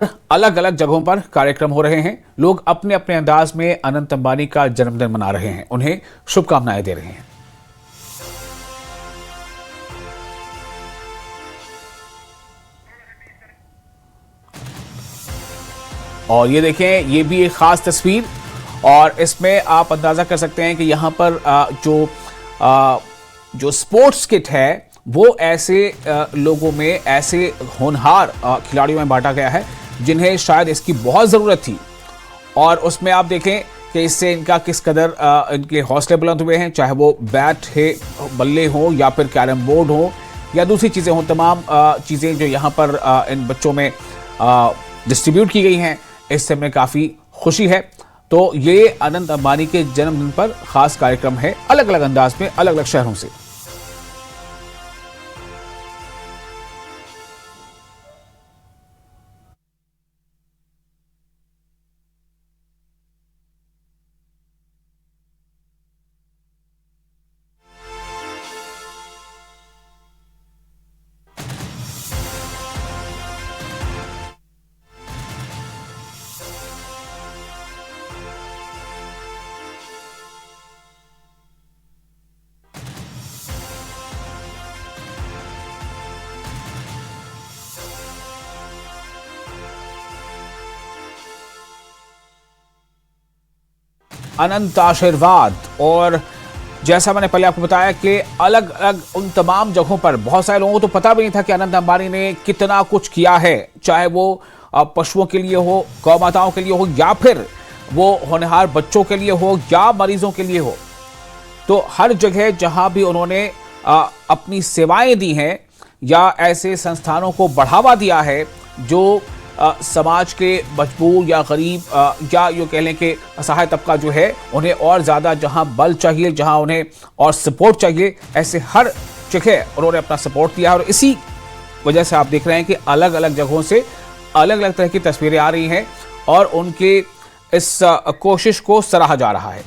अलग अलग जगहों पर कार्यक्रम हो रहे हैं। लोग अपने अपने अंदाज में अनंत अंबानी का जन्मदिन मना रहे हैं, उन्हें शुभकामनाएं दे रहे हैं। और ये देखें, ये भी एक खास तस्वीर, और इसमें आप अंदाजा कर सकते हैं कि यहां पर जो स्पोर्ट्स किट है वो ऐसे लोगों में, ऐसे होनहार खिलाड़ियों में बांटा गया है जिन्हें शायद इसकी बहुत ज़रूरत थी। और उसमें आप देखें कि इससे इनका किस कदर इनके हौसले बुलंद हुए हैं, चाहे वो बैट है, बल्ले हो, या फिर कैरम बोर्ड हो, या दूसरी चीज़ें हों। तमाम चीज़ें जो यहाँ पर इन बच्चों में डिस्ट्रीब्यूट की गई हैं, इससे हमें काफ़ी खुशी है। तो ये अनंत अंबानी के जन्मदिन पर खास कार्यक्रम है, अलग अलग अंदाज में, अलग अलग शहरों से। अनंत आशीर्वाद। और जैसा मैंने पहले आपको बताया कि अलग अलग उन तमाम जगहों पर बहुत सारे लोगों को तो पता भी नहीं था कि अनंत अंबानी ने कितना कुछ किया है, चाहे वो पशुओं के लिए हो, गौ माताओं के लिए हो, या फिर वो होनहार बच्चों के लिए हो, या मरीजों के लिए हो। तो हर जगह जहां भी उन्होंने अपनी सेवाएं दी हैं, या ऐसे संस्थानों को बढ़ावा दिया है जो समाज के मजबूर या गरीब, या यूँ कह लें कि असहाय तबका जो है, उन्हें और ज़्यादा जहां बल चाहिए, जहां उन्हें और सपोर्ट चाहिए, ऐसे हर जगह उन्होंने अपना सपोर्ट दिया। और इसी वजह से आप देख रहे हैं कि अलग अलग जगहों से अलग अलग तरह की तस्वीरें आ रही हैं, और उनके इस कोशिश को सराहा जा रहा है।